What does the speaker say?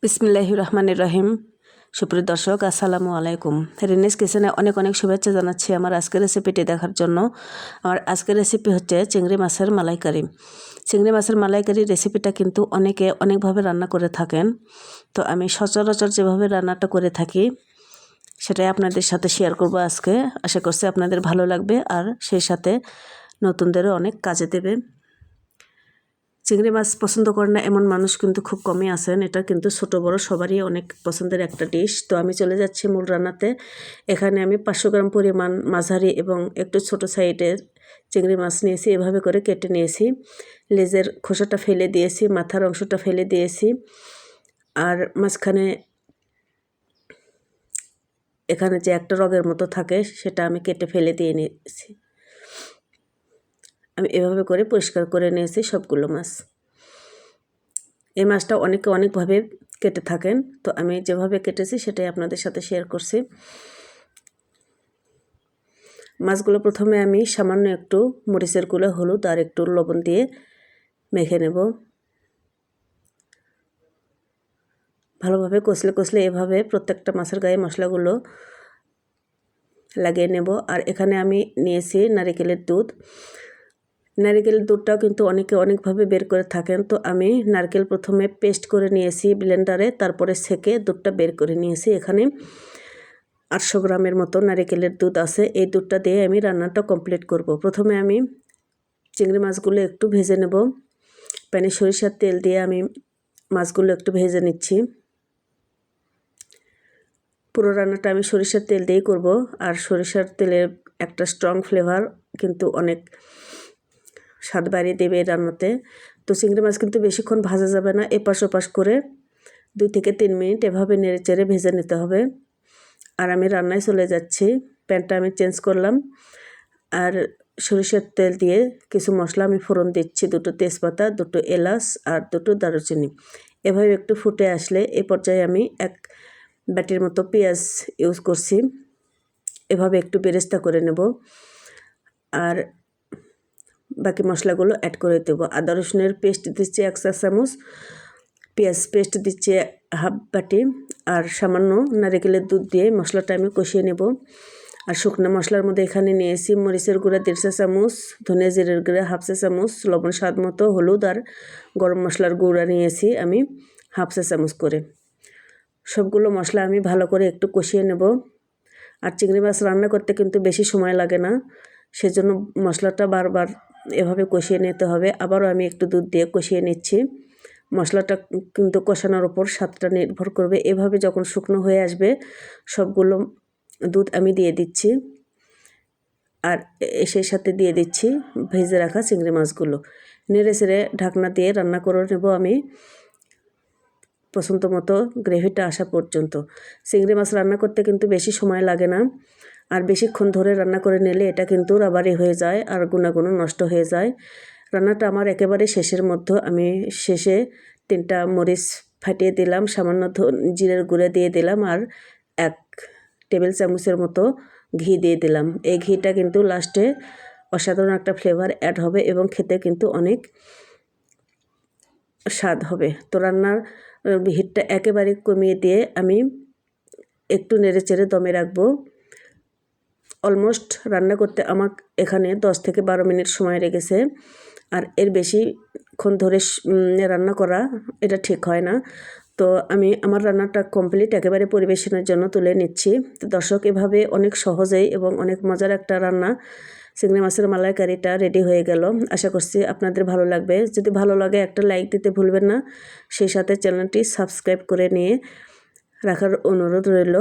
বিসমিল্লাহির রহমানির রহিম। সুপ্রিয় দর্শক, আসসালামু আলাইকুম। রিনেস কিচেনে অনেক অনেক শুভেচ্ছা জানাচ্ছি আমার আজকের রেসিপিটি দেখার জন্য। আমার আজকের রেসিপি হচ্ছে চিংড়ি মাছের মালাইকারি। চিংড়ি মাছের মালাইকারি রেসিপিটা কিন্তু অনেকে অনেকভাবে রান্না করে থাকেন। তো আমি সচরাচর যেভাবে রান্নাটা করে থাকি সেটাই আপনাদের সাথে শেয়ার করব আজকে। আশা করছি আপনাদের ভালো লাগবে আর সেই সাথে নতুনদেরও অনেক কাজে দেবে। চিংড়ি মাছ পছন্দ করে না এমন মানুষ কিন্তু খুব কমই আছেন। এটা কিন্তু ছোট বড় সবারই অনেক পছন্দের একটা ডিশ। তো আমি চলে যাচ্ছি মূল রান্নাতে। এখানে আমি 500 গ্রাম পরিমাণ মাঝারি এবং একটু ছোট সাইডের চিংড়ি মাছ নিয়েছি। এভাবে করে কেটে নিয়েছি। লেজের খোসাটা ফেলে দিয়েছি, মাথার অংশটা ফেলে দিয়েছি, আর মাঝখানে এখানে যে একটা রগের মতো থাকে সেটা আমি কেটে ফেলে দিয়ে নিয়েছি। আমি এভাবে করে পরিষ্কার করে নিয়েছি সবগুলো মাছ। এই মাছটা অনেকে অনেকভাবে কেটে থাকেন, তো আমি যেভাবে কেটেছি সেটাই আপনাদের সাথে শেয়ার করছি। মাছগুলো প্রথমে আমি সামান্য একটু মরিচের গুঁড়ো, হলুদ আর একটু লবণ দিয়ে মেখে নেব। ভালোভাবে কষলে কষলে এভাবে প্রত্যেকটা মাছের গায়ে মশলাগুলো লাগিয়ে নেব। আর এখানে আমি নিয়েছি নারিকেলের দুধ। নারকেলের দুধটাও কিন্তু অনেকে অনেকভাবে বের করে থাকেন। তো আমি নারকেল প্রথমে পেস্ট করে নিয়েছি ব্লেন্ডারে, তারপরে ছেঁকে দুধটা বের করে নিয়েছি। এখানে 800 গ্রামের মতো নারকেলের দুধ আছে। এই দুধটা দিয়ে আমি রান্নাটা কমপ্লিট করব। প্রথমে আমি চিংড়ি মাছগুলো একটু ভেজে নেব। প্যানে সরিষার তেল দিয়ে আমি মাছগুলো একটু ভেজে নিচ্ছি। পুরো রান্নাটা আমি সরিষার তেল দিয়েই করব। আর সরিষার তেলের একটা স্ট্রং ফ্লেভার কিন্তু অনেক স্বাদ বাড়িয়ে দেবে এই রান্নাতে। তো চিংড়ি মাছ কিন্তু বেশিক্ষণ ভাজা যাবে না, এপাশ ওপাশ করে 2 থেকে 3 মিনিট এভাবে নেড়ে চেড়ে ভেজে নিতে হবে। আর আমি রান্নায় চলে যাচ্ছি। প্যানটা আমি চেঞ্জ করলাম আর সরিষার তেল দিয়ে কিছু মশলা আমি ফোড়ন দিচ্ছি। 2টো তেজপাতা, 2টো এলাচ আর 2টো দারুচিনি। এভাবে একটু ফুটে আসলে এই পর্যায়ে আমি এক বাটির মতো পেঁয়াজ ইউজ করছি। এভাবে একটু বেরেস্তা করে নেব আর বাকি মশলাগুলো অ্যাড করে দেব। আদা রসুনের পেস্ট দিচ্ছি 1 চা চামচ, পেঁয়াজ পেস্ট দিচ্ছি হাফ বাটি, আর সামান্য নারকেলের দুধ দিয়ে মশলাটা আমি কষিয়ে নেব। আর শুকনো মশলার মধ্যে এখানে নিয়েছি মরিচের গুঁড়া 1.5 চা চামচ, ধনিয়া জিরের গুঁড়া হাফ চা চামচ, লবণ স্বাদ মতো, হলুদ আর গরম মশলার গুঁড়া নিয়েছি আমি হাফ চা চামচ করে। সবগুলো মশলা আমি ভালো করে একটু কষিয়ে নেব। আর চিংড়ি মাছ রান্না করতে কিন্তু বেশি সময় লাগে না, সেজন্য মশলাটা বারবার এভাবে কষিয়ে নিতে হবে। আবারও আমি একটু দুধ দিয়ে কষিয়ে নিচ্ছি। মশলাটা কিন্তু কষানোর ওপর স্বাদটা নির্ভর করবে। এভাবে যখন শুকনো হয়ে আসবে সবগুলো দুধ আমি দিয়ে দিচ্ছি আর সেই সাথে দিয়ে দিচ্ছি ভেজে রাখা চিংড়ি মাছগুলো। নেড়ে চেড়ে ঢাকনা দিয়ে রান্না করে নেব আমি পছন্দ মতো গ্রেভিটা আসা পর্যন্ত। চিংড়ি মাছ রান্না করতে কিন্তু বেশি সময় লাগে না, আর বেশিক্ষণ ধরে রান্না করে নিলে এটা কিন্তু রাবারি হয়ে যায় আর গুণাগুণ নষ্ট হয়ে যায়। রান্নাটা আমার একেবারে শেষের মধ্যে। আমি শেষে 3টা মরিচ ফাটিয়ে দিলাম, সামান্য জিরের গুঁড়া দিয়ে দিলাম আর 1 টেবিল চামচের মতো ঘি দিয়ে দিলাম। এই ঘিটা কিন্তু লাস্টে অসাধারণ একটা ফ্লেভার অ্যাড হবে এবং খেতে কিন্তু অনেক স্বাদ হবে। তো রান্নার হিটটা একেবারে কমিয়ে দিয়ে আমি একটু নেড়ে চেড়ে দমে রাখবো। অলমোস্ট রান্না করতে আমার এখানে 10 থেকে 12 মিনিট সময় লেগেছে। আর এর বেশিক্ষণ ধরে রান্না করা এটা ঠিক হয় না। তো আমি আমার রান্নাটা কমপ্লিট একেবারে পরিবেশনের জন্য তুলে নিচ্ছি। তো দর্শক, এভাবে অনেক সহজেই এবং অনেক মজার একটা রান্না চিংড়ি মাছের মালাইকারিটা রেডি হয়ে গেল। আশা করছি আপনাদের ভালো লাগবে। যদি ভালো লাগে একটা লাইক দিতে ভুলবেন না, সেই সাথে চ্যানেলটি সাবস্ক্রাইব করে নিয়ে রাখার অনুরোধ রইল।